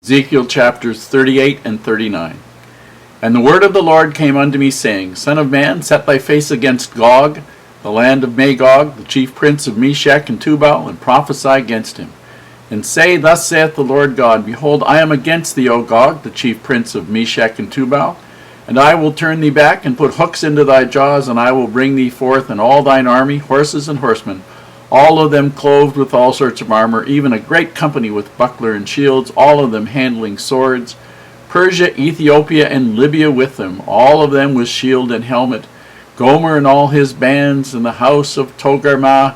Ezekiel chapters 38 and 39. And the word of the Lord came unto me, saying, Son of man, set thy face against Gog, the land of Magog, the chief prince of Meshech and Tubal, and prophesy against him. And say, Thus saith the Lord God, Behold, I am against thee, O Gog, the chief prince of Meshech and Tubal, and I will turn thee back, and put hooks into thy jaws, and I will bring thee forth, and all thine army, horses and horsemen, all of them clothed with all sorts of armor, even a great company with buckler and shields, all of them handling swords, Persia, Ethiopia, and Libya with them, all of them with shield and helmet, Gomer and all his bands, and the house of Togarmah,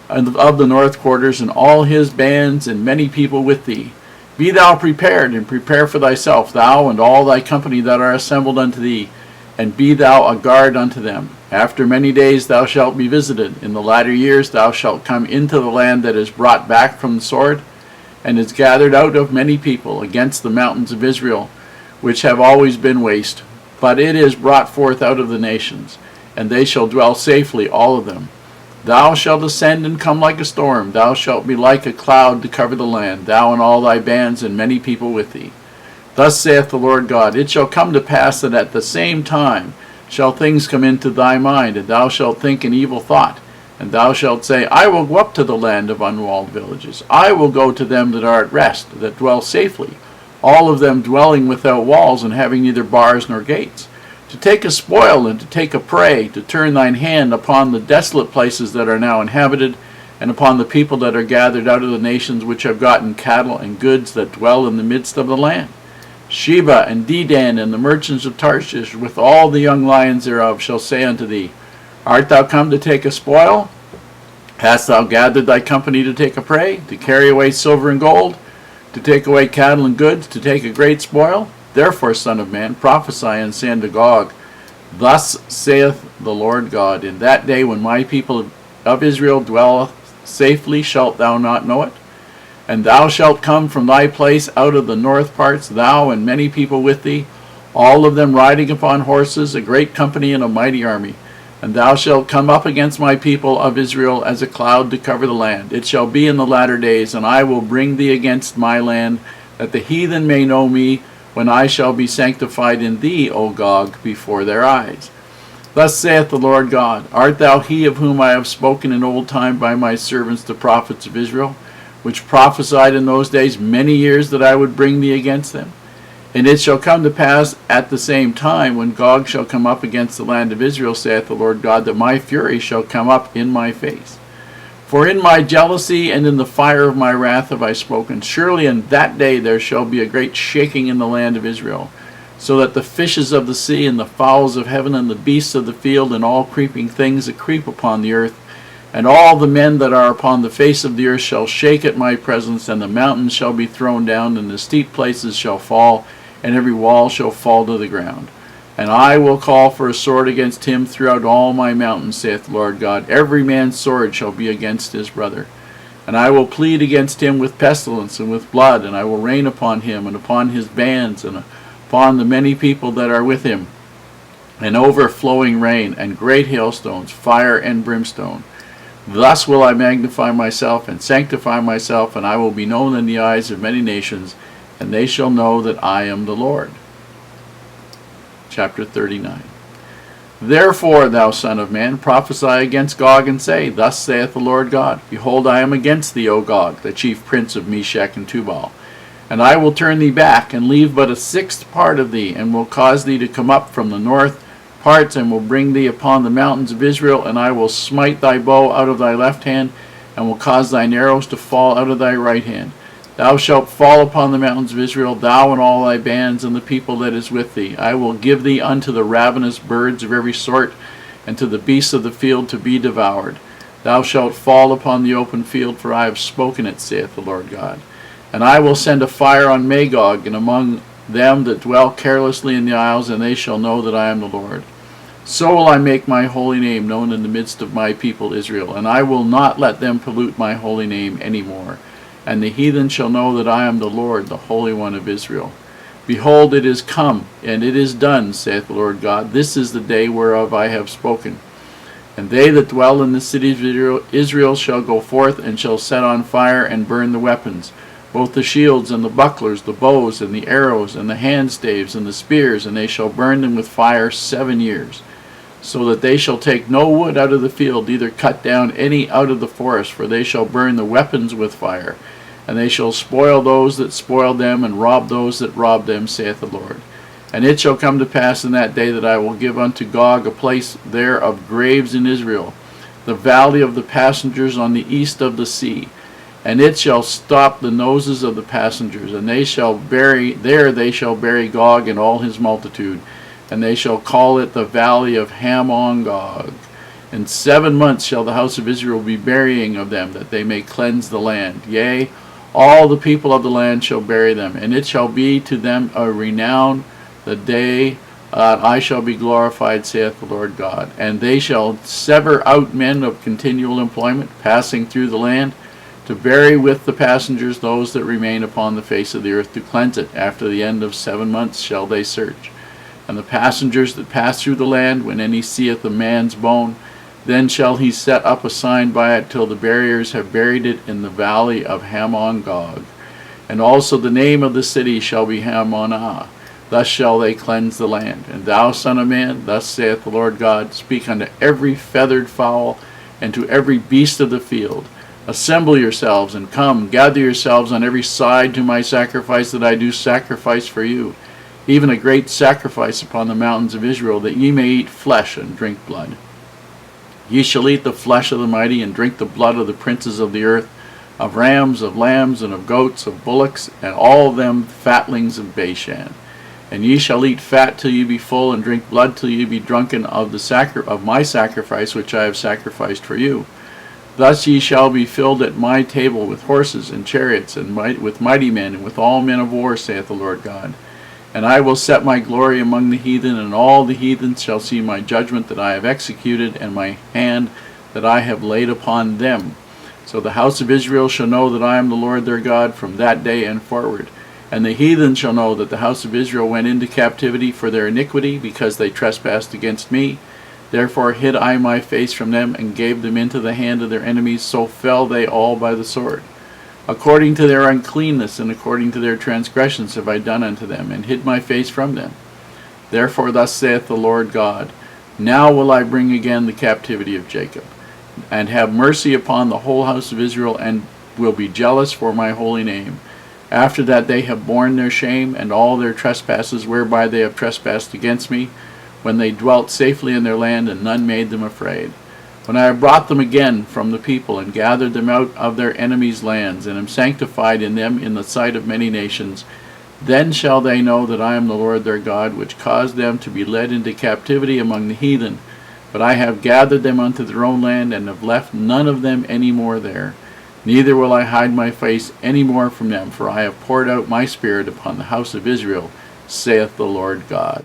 and of the north quarters, and all his bands, and many people with thee. Be thou prepared, and prepare for thyself, thou and all thy company that are assembled unto thee, and be thou a guard unto them. After many days thou shalt be visited. In the latter years thou shalt come into the land that is brought back from the sword, and is gathered out of many people, against the mountains of Israel, which have always been waste. But it is brought forth out of the nations, and they shall dwell safely, all of them. Thou shalt ascend and come like a storm. Thou shalt be like a cloud to cover the land, thou and all thy bands, and many people with thee. Thus saith the Lord God, It shall come to pass that at the same time shall things come into thy mind, and thou shalt think an evil thought. And thou shalt say, I will go up to the land of unwalled villages. I will go to them that are at rest, that dwell safely, all of them dwelling without walls, and having neither bars nor gates, to take a spoil and to take a prey, to turn thine hand upon the desolate places that are now inhabited, and upon the people that are gathered out of the nations which have gotten cattle and goods that dwell in the midst of the land. Sheba and Dedan and the merchants of Tarshish, with all the young lions thereof, shall say unto thee, Art thou come to take a spoil? Hast thou gathered thy company to take a prey, to carry away silver and gold, to take away cattle and goods, to take a great spoil? Therefore, Son of man, prophesy and say unto Gog, Thus saith the Lord God, In that day when my people of Israel dwell safely, shalt thou not know it? And thou shalt come from thy place out of the north parts, thou and many people with thee, all of them riding upon horses, a great company and a mighty army. And thou shalt come up against my people of Israel as a cloud to cover the land. It shall be in the latter days, and I will bring thee against my land, that the heathen may know me, when I shall be sanctified in thee, O Gog, before their eyes. Thus saith the Lord God, Art thou he of whom I have spoken in old time by my servants the prophets of Israel, which prophesied in those days many years that I would bring thee against them? And it shall come to pass at the same time, when Gog shall come up against the land of Israel, saith the Lord God, that my fury shall come up in my face. For in my jealousy and in the fire of my wrath have I spoken. Surely in that day there shall be a great shaking in the land of Israel, so that the fishes of the sea and the fowls of heaven and the beasts of the field and all creeping things that creep upon the earth, and all the men that are upon the face of the earth shall shake at my presence, and the mountains shall be thrown down, and the steep places shall fall, and every wall shall fall to the ground. And I will call for a sword against him throughout all my mountains, saith the Lord God. Every man's sword shall be against his brother. And I will plead against him with pestilence and with blood, and I will rain upon him and upon his bands and upon the many people that are with him, an overflowing rain and great hailstones, fire and brimstone. Thus will I magnify myself and sanctify myself, and I will be known in the eyes of many nations, and they shall know that I am the Lord. Chapter 39. Therefore, thou son of man, prophesy against Gog, and say, Thus saith the Lord God, Behold, I am against thee, O Gog, the chief prince of Meshech and Tubal. And I will turn thee back, and leave but a sixth part of thee, and will cause thee to come up from the north parts, and will bring thee upon the mountains of Israel, and I will smite thy bow out of thy left hand, and will cause thine arrows to fall out of thy right hand. Thou shalt fall upon the mountains of Israel, thou and all thy bands, and the people that is with thee. I will give thee unto the ravenous birds of every sort, and to the beasts of the field to be devoured. Thou shalt fall upon the open field, for I have spoken it, saith the Lord God. And I will send a fire on Magog, and among them that dwell carelessly in the isles, and they shall know that I am the Lord. So will I make my holy name known in the midst of my people Israel, and I will not let them pollute my holy name any more. And the heathen shall know that I am the Lord, the Holy One of Israel. Behold, it is come, and it is done, saith the Lord God. This is the day whereof I have spoken. And they that dwell in the cities of Israel shall go forth, and shall set on fire and burn the weapons, both the shields and the bucklers, the bows and the arrows and the handstaves and the spears, and they shall burn them with fire 7 years, so that they shall take no wood out of the field, neither cut down any out of the forest, for they shall burn the weapons with fire, and they shall spoil those that spoiled them, and rob those that robbed them, saith the Lord. And it shall come to pass in that day that I will give unto Gog a place there of graves in Israel, the valley of the passengers on the east of the sea. And it shall stop the noses of the passengers, and they shall bury Gog and all his multitude, and they shall call it the valley of Hamon-Gog. In 7 months shall the house of Israel be burying of them, that they may cleanse the land. Yea, all the people of the land shall bury them, and it shall be to them a renown the day I shall be glorified, saith the Lord God. And they shall sever out men of continual employment, passing through the land, to bury with the passengers those that remain upon the face of the earth, to cleanse it. After the end of 7 months shall they search. And the passengers that pass through the land, when any seeth a man's bone, then shall he set up a sign by it till the buriers have buried it in the valley of Hamon-Gog. And also the name of the city shall be Hamonah. Thus shall they cleanse the land. And thou, son of man, thus saith the Lord God, speak unto every feathered fowl, and to every beast of the field, assemble yourselves, and come, gather yourselves on every side to my sacrifice that I do sacrifice for you, even a great sacrifice upon the mountains of Israel, that ye may eat flesh and drink blood. Ye shall eat the flesh of the mighty, and drink the blood of the princes of the earth, of rams, of lambs, and of goats, of bullocks, and all them fatlings of Bashan. And ye shall eat fat till ye be full, and drink blood till ye be drunken of my sacrifice which I have sacrificed for you. Thus ye shall be filled at my table with horses and chariots, and with mighty men, and with all men of war, saith the Lord God. And I will set my glory among the heathen, and all the heathens shall see my judgment that I have executed, and my hand that I have laid upon them. So the house of Israel shall know that I am the Lord their God from that day and forward. And the heathen shall know that the house of Israel went into captivity for their iniquity, because they trespassed against me. Therefore hid I my face from them, and gave them into the hand of their enemies, so fell they all by the sword. According to their uncleanness and according to their transgressions have I done unto them, and hid my face from them. Therefore thus saith the Lord God, now will I bring again the captivity of Jacob, and have mercy upon the whole house of Israel, and will be jealous for my holy name. After that they have borne their shame, and all their trespasses whereby they have trespassed against me, when they dwelt safely in their land, and none made them afraid. When I have brought them again from the people, and gathered them out of their enemies' lands, and am sanctified in them in the sight of many nations, then shall they know that I am the Lord their God, which caused them to be led into captivity among the heathen. But I have gathered them unto their own land, and have left none of them any more there. Neither will I hide my face any more from them, for I have poured out my spirit upon the house of Israel, saith the Lord God.